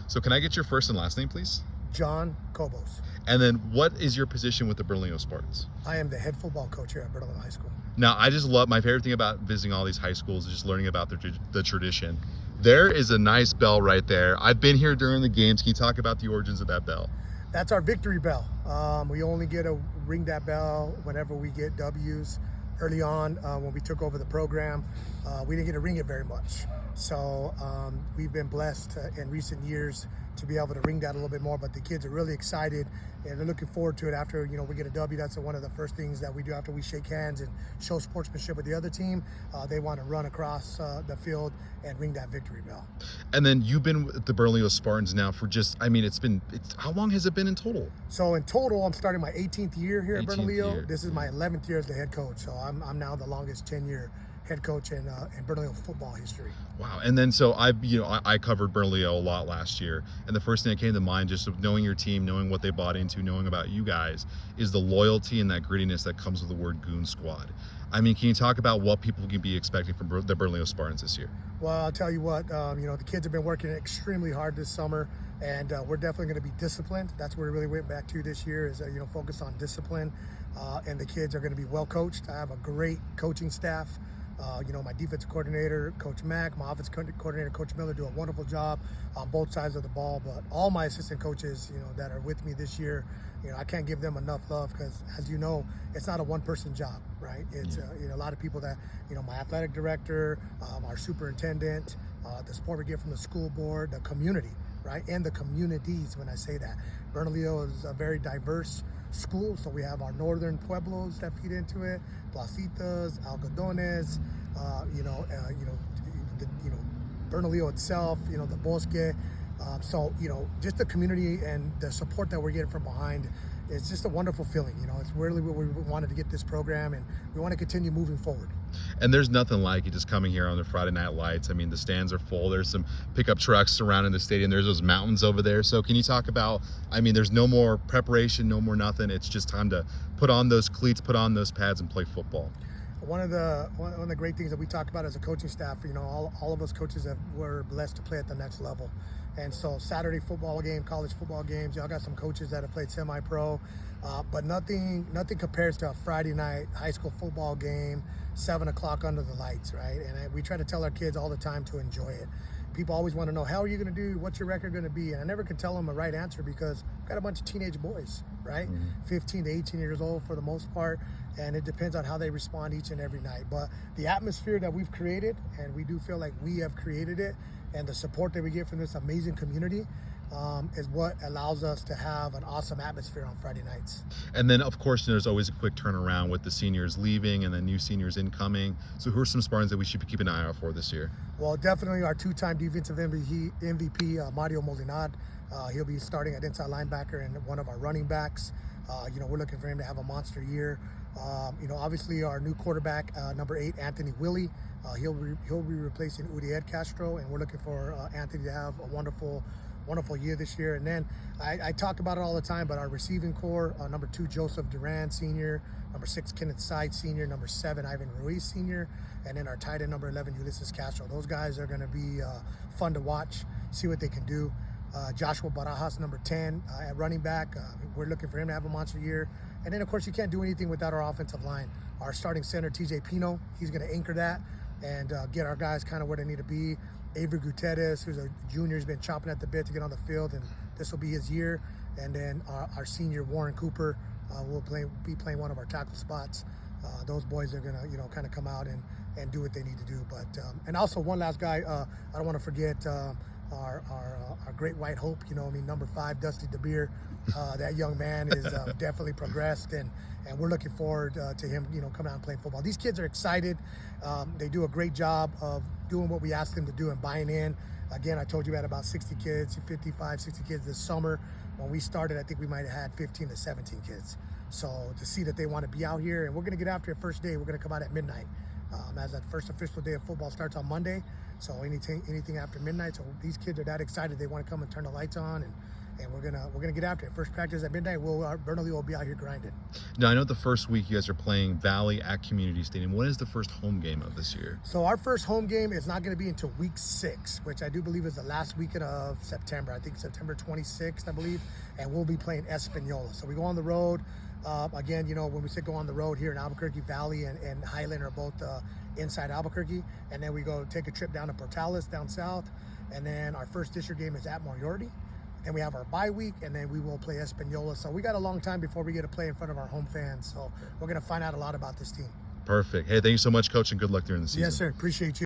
So can I get your first and last name, please? John Cobos. And then what is your position with the Bernalillo Spartans? I am the head football coach here at Bernalillo High School. Now, I just love, my favorite thing about visiting all these high schools is just learning about the tradition. There is a nice bell right there. I've been here during the games. Can you talk about the origins of that bell? That's our victory bell. We only get to ring that bell whenever we get W's. Early on, when we took over the program, we didn't get to ring it very much. So we've been blessed in recent years to be able to ring that a little bit more, but the kids are really excited and they're looking forward to it. After we get a W, that's one of the first things that we do after we shake hands and show sportsmanship with the other team. They want to run across the field and ring that victory bell. And then you've been with the Bernalillo Spartans now for just, I mean, how long has it been in total? So in total, I'm starting my 18th year here at Bernalillo. Year. This is my 11th year as the head coach. So I'm now the longest tenure head coach in Bernalillo football history. Wow. And then so I covered Bernalillo a lot last year, and the first thing that came to mind, just of knowing your team, knowing what they bought into, knowing about you guys, is the loyalty and that grittiness that comes with the word Goon Squad. I mean, can you talk about what people can be expecting from the Bernalillo Spartans this year? Well, I'll tell you what, the kids have been working extremely hard this summer, and we're definitely going to be disciplined. That's where we really went back to this year is, focus on discipline, and the kids are going to be well coached. I have a great coaching staff. My defensive coordinator, Coach Mack, my offensive coordinator, Coach Miller, do a wonderful job on both sides of the ball. But all my assistant coaches, that are with me this year, I can't give them enough love because, as you know, it's not a one-person job, right? It's a lot of people that, my athletic director, our superintendent, the support we get from the school board, the community, right? And the communities, when I say that. Bernalillo is a very diverse school, so we have our northern pueblos that feed into it, Placitas, Algodones, Bernalillo itself, the Bosque. So just the community and the support that we're getting from behind, it's just a wonderful feeling. It's really what we wanted to get this program, and we want to continue moving forward. And there's nothing like it just coming here on the Friday night lights. I mean, the stands are full. There's some pickup trucks surrounding the stadium. There's those mountains over there. So can you talk about, I mean, there's no more preparation, no more nothing. It's just time to put on those cleats, put on those pads, and play football. One of the great things that we talk about as a coaching staff, all of us coaches were blessed to play at the next level. And so Saturday football game, college football games, y'all got some coaches that have played semi-pro, but nothing compares to a Friday night high school football game, 7 o'clock under the lights, right? And we try to tell our kids all the time to enjoy it. People always want to know, how are you going to do? What's your record going to be? And I never could tell them a right answer because I've got a bunch of teenage boys, right? 15 to 18 years old for the most part. And it depends on how they respond each and every night. But the atmosphere that we've created, and we do feel like we have created it, and the support that we get from this amazing community is what allows us to have an awesome atmosphere on Friday nights. And then, of course, there's always a quick turnaround with the seniors leaving and then new seniors incoming. So who are some Spartans that we should keep an eye out for this year? Well, definitely our two-time defensive MVP, Mario Molinad. He'll be starting at inside linebacker and one of our running backs. We're looking for him to have a monster year. Obviously our new quarterback, number 8, Anthony Willie. He'll be replacing Uriel Castro, and we're looking for Anthony to have a wonderful year this year. And then I talk about it all the time, but our receiving core, number 2, Joseph Duran, senior, number 6, Kenneth Side, senior, number 7, Ivan Ruiz, senior, and then our tight end, number 11, Ulysses Castro. Those guys are going to be fun to watch, see what they can do. Joshua Barajas, number 10, at running back. We're looking for him to have a monster year. And then, of course, you can't do anything without our offensive line. Our starting center, TJ Pino, he's going to anchor that and get our guys kind of where they need to be. Avery Gutierrez, who's a junior, has been chopping at the bit to get on the field, and this will be his year. And then our senior, Warren Cooper, will be playing one of our tackle spots. Those boys are going to, kind of come out and do what they need to do. But and also one last guy, I don't want to forget our great white hope, number 5, Dusty DeBeer. That young man is definitely progressed, and we're looking forward to him, coming out and playing football. These kids are excited. They do a great job of doing what we ask them to do and buying in. Again, I told you we had about 60 kids, 55, 60 kids this summer. When we started, I think we might have had 15 to 17 kids. So to see that they want to be out here, and we're going to get after it first day. We're going to come out at midnight, as that first official day of football starts on Monday. So anything after midnight. So these kids are that excited. They want to come and turn the lights on and we're gonna get after it. First practice at midnight. Bernalillo will be out here grinding. Now, I know the first week you guys are playing Valley at Community Stadium. When is the first home game of this year? So our first home game is not going to be until week 6, which I do believe is the last weekend of September. I think September 26th, I believe, and we'll be playing Espanola. So we go on the road. Again, when we say go on the road here in Albuquerque, Valley and Highland are both inside Albuquerque, and then we go take a trip down to Portales down south, and then our first district game is at Moriarty. Then we have our bye week, and then we will play Espanola. So we got a long time before we get to play in front of our home fans. So we're going to find out a lot about this team. Perfect. Hey, thank you so much, Coach, and good luck during the season. Yes, sir. Appreciate you.